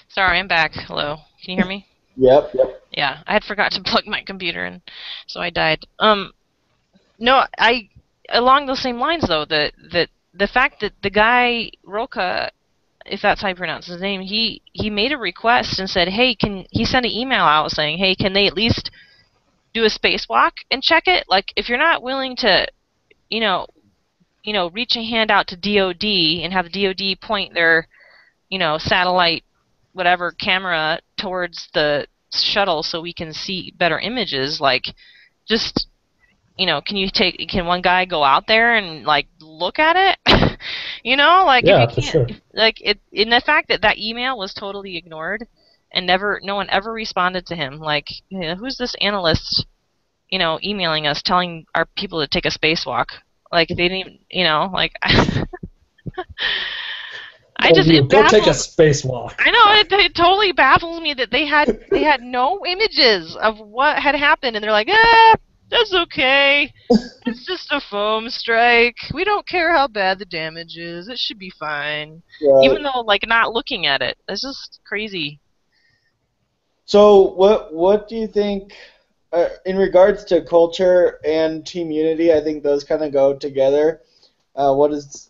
Sorry, I'm back. Hello. Can you hear me? Yep. Yeah, I had forgot to plug my computer in, so I died. No, along those same lines though, the fact that the guy Roka, if that's how you pronounce his name, he made a request and said, hey, he sent an email out saying, hey, can they at least do a spacewalk and check it? Like, if you're not willing to, you know, reach a hand out to DoD and have the DoD point their, satellite, whatever camera towards the shuttle so we can see better images, like, just, can one guy go out there and like look at it? Like, Yeah, if for you can't, sure. like, in the fact that email was totally ignored and no one ever responded to him, like, who's this analyst, emailing us telling our people to take a spacewalk? Like, they didn't even, like, it Go take a baffles. spacewalk. I know it totally baffles me that they had no images of what had happened, and they're like, that's okay. It's just a foam strike. We don't care how bad the damage is. It should be fine. Right. Even though, like, not looking at it, it's just crazy. So what do you think in regards to culture and team unity? I think those kind of go together. What is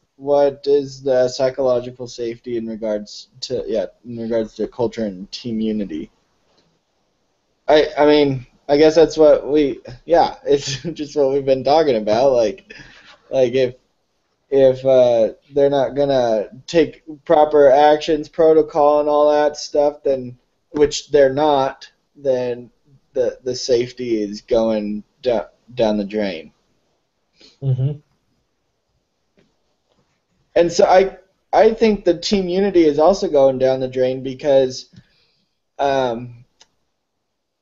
the psychological safety in regards to culture and team unity? I mean, I guess that's what it's just what we've been talking about. Like if they're not gonna take proper actions, protocol, and all that stuff, then which they're not, then the safety is going down the drain. Mm-hmm. And so I think the team unity is also going down the drain because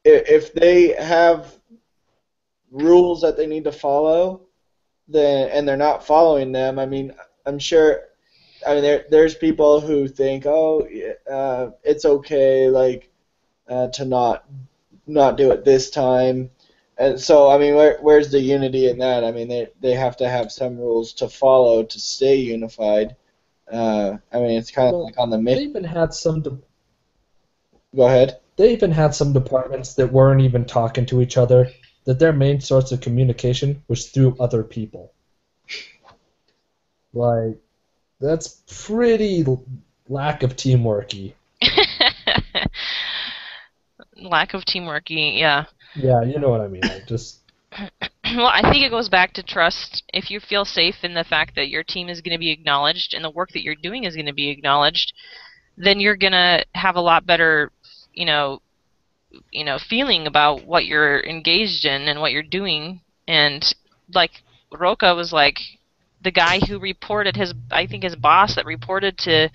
if they have rules that they need to follow, and they're not following them, I mean, I'm sure. I mean, there's people who think, it's okay, like, to not do it this time, and so I mean, where's the unity in that? I mean, they have to have some rules to follow to stay unified. I mean, it's kind of like on the They mission. even had some. Go ahead. They even had some departments that weren't even talking to each other. That their main source of communication was through other people. Like, that's pretty lack of teamworky. lack of teamwork. Yeah. Yeah, you know what I mean. Like just Well, I think it goes back to trust. If you feel safe in the fact that your team is going to be acknowledged and the work that you're doing is going to be acknowledged, then you're going to have a lot better, you know, feeling about what you're engaged in and what you're doing. And like Roca was like the guy who reported his boss that reported to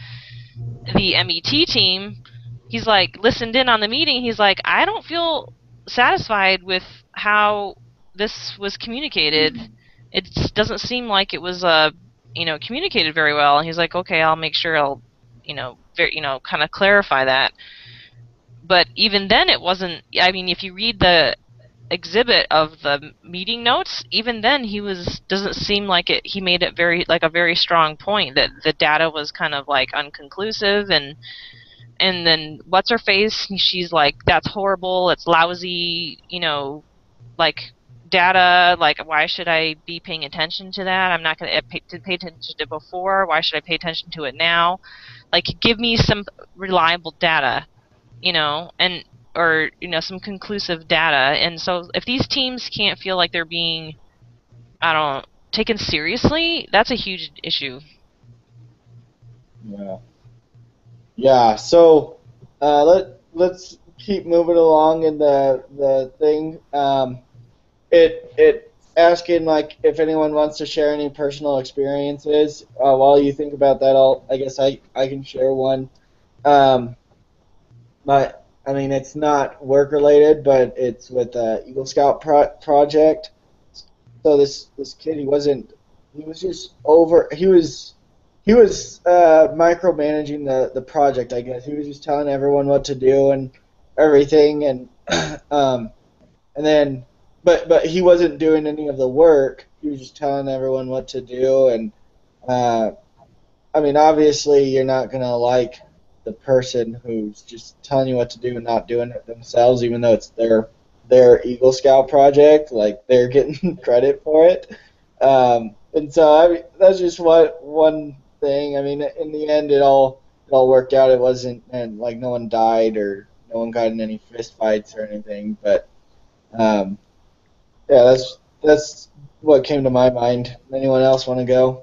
the MET team. He's like listened in on the meeting. He's like, I don't feel satisfied with how this was communicated. It doesn't seem like it was communicated very well. And he's like, okay, I'll make sure I'll kind of clarify that. But even then, it wasn't. I mean, if you read the exhibit of the meeting notes, even then doesn't seem like it. He made it a very strong point that the data was kind of like unconclusive, and then what's her face? She's like, that's horrible. It's lousy. Like data. Like, why should I be paying attention to that? I'm not going to pay attention to it before. Why should I pay attention to it now? Like, give me some reliable data. And or some conclusive data. And so if these teams can't feel like they're being, I don't know, taken seriously, that's a huge issue. Yeah. Yeah. So let's keep moving along in the thing. It asking like if anyone wants to share any personal experiences. While you think about that, I guess I can share one. I mean, it's not work related, but it's with the Eagle Scout project. So this kid, he was micromanaging the project, I guess. He was just telling everyone what to do and everything, and and then but he wasn't doing any of the work. He was just telling everyone what to do, and I mean, obviously, you're not gonna like the person who's just telling you what to do and not doing it themselves, even though it's their Eagle Scout project. Like, they're getting credit for it. And so I mean, that's just one thing. I mean, in the end, it all worked out. It wasn't, and like, no one died or no one got in any fist fights or anything. But yeah, that's what came to my mind. Anyone else want to go?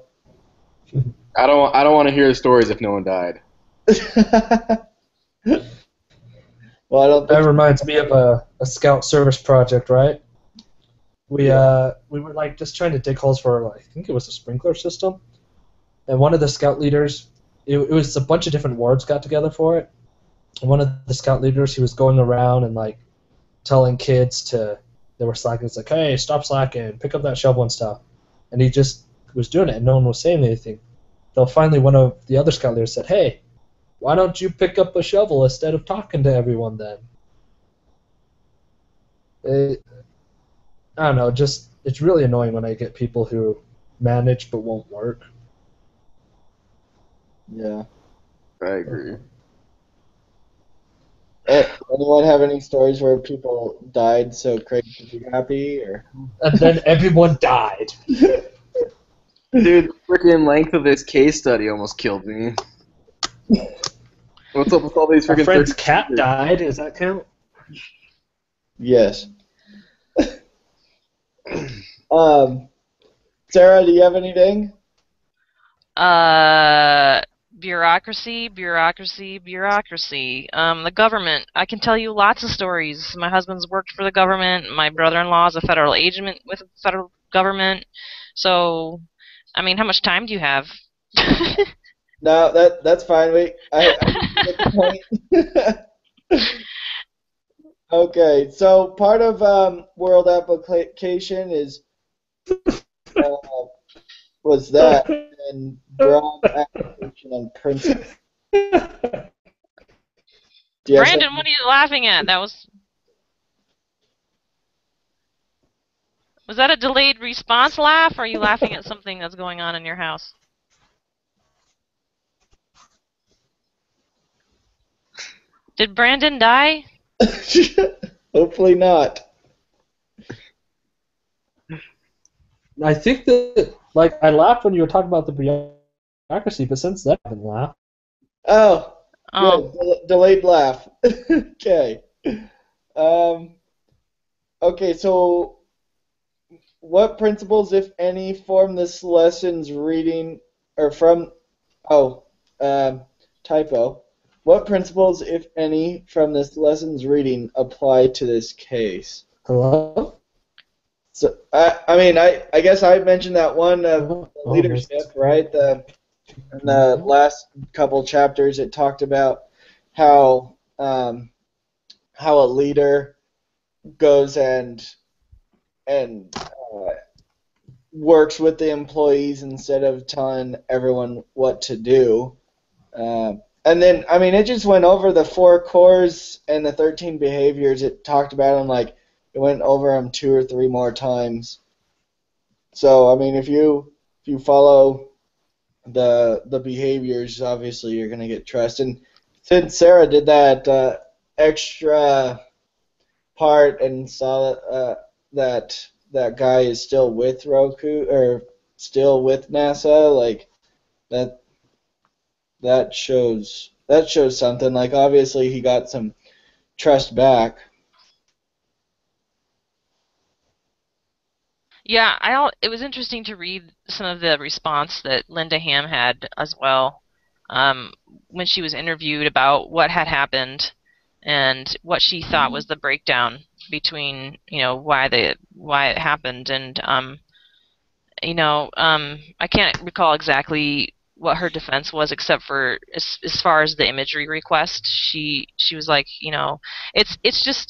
I don't want to hear the stories if no one died. Well, I don't think that reminds me of a scout service project, right? We were like just trying to dig holes for, I think it was a sprinkler system, and one of the scout leaders, it was a bunch of different wards got together for it. And one of the scout leaders, he was going around and like telling kids they were slacking. It's like, hey, stop slacking, pick up that shovel and stuff. And he just was doing it, and no one was saying anything. Till finally one of the other scout leaders said, hey, why don't you pick up a shovel instead of talking to everyone then? I don't know, just it's really annoying when I get people who manage but won't work. Yeah. I agree. Anyone have any stories where people died so Craig could be happy? Or? And then everyone died. Dude, the freaking length of this case study almost killed me. What's up with all these Our freaking... friend's cat died. Does that count? Yes. Sarah, do you have anything? Bureaucracy. The government. I can tell you lots of stories. My husband's worked for the government. My brother-in-law is a federal agent with the federal government. So, I mean, how much time do you have? No, that's fine. Wait, I get the point. Okay, so part of world application is was that, and broad application and principle. Brandon, what are you laughing at? Was that a delayed response laugh, or are you laughing at something that's going on in your house? Did Brandon die? Hopefully not. I think that, like, I laughed when you were talking about the bureaucracy, but since then I haven't laughed. Oh. Oh. Good. Delayed laugh. Okay. Okay, so what principles, if any, form this lesson's reading, or from, oh, typo. What principles, if any, from this lesson's reading apply to this case? Hello? So, I guess I mentioned that one the leadership, right? In the last couple chapters, it talked about how how a leader goes and works with the employees instead of telling everyone what to do. And then, I mean, it just went over the 4 cores and the 13 behaviors. It talked about them like it went over them 2 or 3 more times. So, I mean, if you follow the behaviors, obviously you're going to get trust. And since Sarah did that extra part and saw that guy is still with Roku or still with NASA, like that shows something. Like obviously he got some trust back. Yeah, it was interesting to read some of the response that Linda Ham had as well, um, when she was interviewed about what had happened and what she thought was the breakdown between, why it happened. And I can't recall exactly what her defense was, except for as far as the imagery request. She was like, it was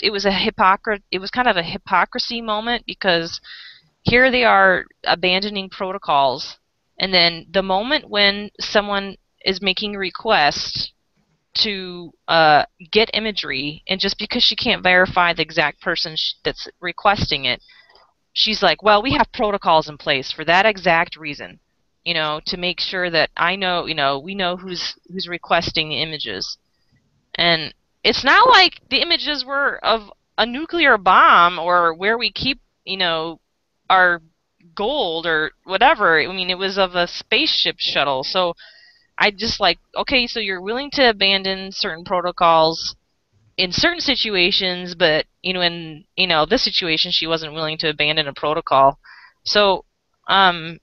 it was kind of a hypocrisy moment, because here they are abandoning protocols, and then the moment when someone is making a request to get imagery, and just because she can't verify the exact person that's requesting it, she's like, well, we have protocols in place for that exact reason, to make sure that we know who's requesting the images. And it's not like the images were of a nuclear bomb or where we keep, our gold or whatever. I mean, it was of a spaceship shuttle. So I just like, okay, so you're willing to abandon certain protocols in certain situations, but in this situation, she wasn't willing to abandon a protocol. So, and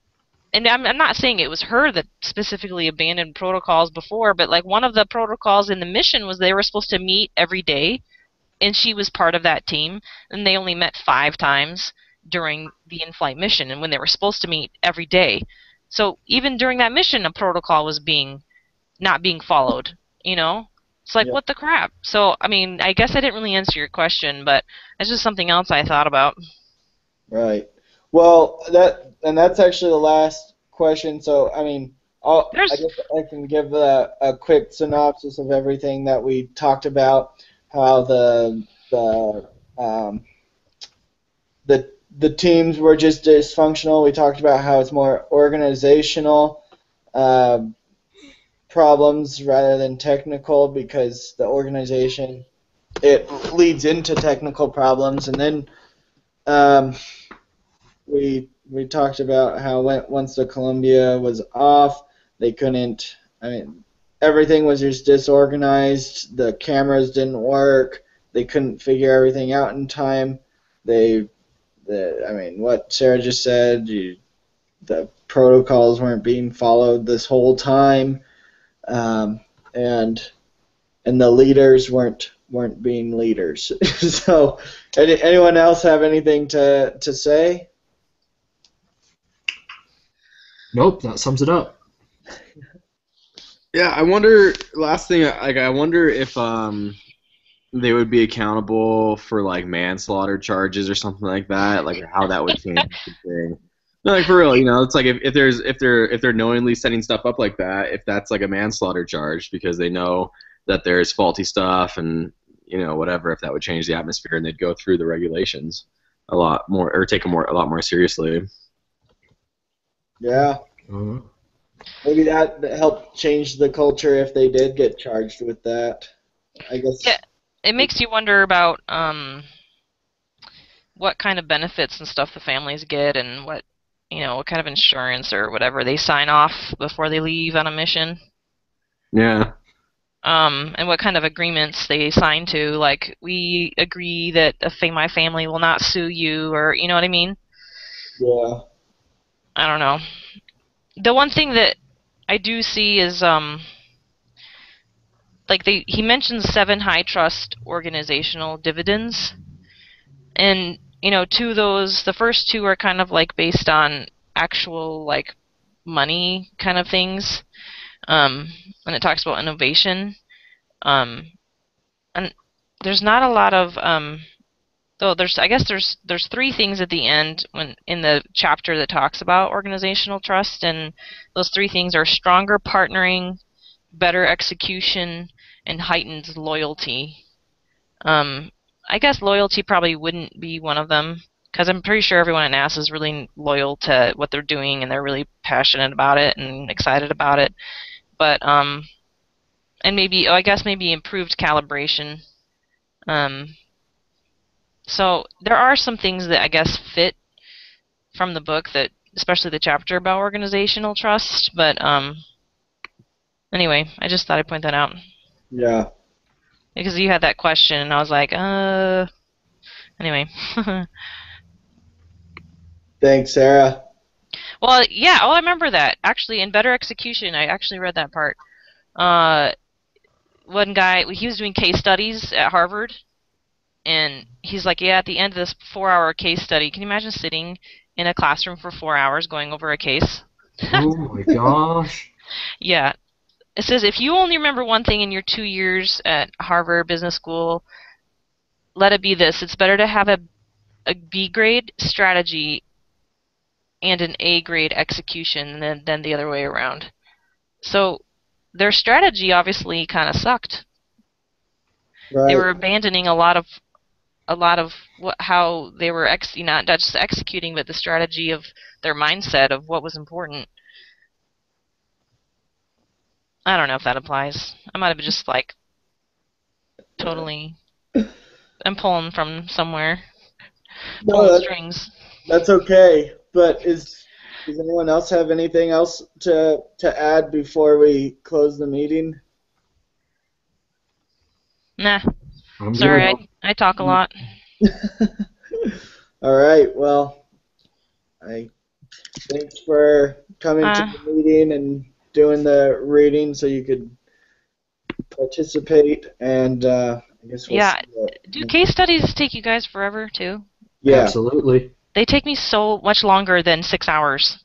I'm not saying it was her that specifically abandoned protocols before, but like one of the protocols in the mission was they were supposed to meet every day, and she was part of that team, and they only met 5 times during the in-flight mission, and when they were supposed to meet every day. So even during that mission, a protocol was not being followed. It's like, Yeah. what the crap? So I mean, I guess I didn't really answer your question, but it's just something else I thought about. Right. Well, that's actually the last question. So, I mean, I guess I can give a quick synopsis of everything that we talked about. How um, the teams were just dysfunctional. We talked about how it's more organizational problems rather than technical, because the organization, it leads into technical problems. And then we talked about how once the Columbia was off, they couldn't. I mean, everything was just disorganized. The cameras didn't work. They couldn't figure everything out in time. I mean, what Sarah just said. The protocols weren't being followed this whole time, um, and the leaders weren't being leaders. So, anyone else have anything to say? Nope, that sums it up. Yeah, I wonder. Last thing, like, I wonder if they would be accountable for like manslaughter charges or something like that, like how that would change the thing. No, like for real, it's like if they're knowingly setting stuff up like that, if that's like a manslaughter charge because they know that there's faulty stuff and whatever, if that would change the atmosphere and they'd go through the regulations a lot more or take them a lot more seriously. Yeah. Uh-huh. Maybe that helped change the culture if they did get charged with that. I guess. Yeah, it makes you wonder about what kind of benefits and stuff the families get, and what kind of insurance or whatever they sign off before they leave on a mission. Yeah. and what kind of agreements they sign to. Like, we agree that my family will not sue you, or you know what I mean? Yeah. I don't know. The one thing that I do see is like he mentions 7 high trust organizational dividends, and two of those, the first 2 are kind of like based on actual like money kind of things, and it talks about innovation, um, and there's not a lot of though there's 3 things at the end when in the chapter that talks about organizational trust, and those 3 things are stronger partnering, better execution, and heightened loyalty. Um, I guess loyalty probably wouldn't be one of them, because I'm pretty sure everyone at NASA is really loyal to what they're doing, and they're really passionate about it and excited about it. But and maybe I guess maybe improved calibration. Um, so there are some things that I guess fit from the book, that especially the chapter about organizational trust. But anyway, I just thought I'd point that out Yeah. because you had that question, and I was like, anyway. Thanks, Sarah. Well, yeah. Oh, I remember that. Actually, in Better Execution, I actually read that part. Uh, One guy, he was doing case studies at Harvard, and he's like, yeah, at the end of this 4-hour case study, can you imagine sitting in a classroom for 4 hours going over a case? Oh my gosh. Yeah. It says, if you only remember one thing in your 2 years at Harvard Business School, let it be this. It's better to have a B grade strategy and an A grade execution than the other way around. So their strategy obviously kind of sucked. They Right. were abandoning a lot of how they were not just executing, but the strategy of their mindset of what was important. I don't know if that applies. I might have just like totally. I'm pulling from somewhere, No, pulling strings. that's okay. But does anyone else have anything else to add before we close the meeting? Nah, I'm sorry, good. I talk a lot. All right. Well, I thanks for coming to Uh, the meeting and doing the reading so you could participate. And I guess we'll see yeah, do you. case studies take you guys forever too? Yeah. Absolutely. They take me so much longer than 6 hours.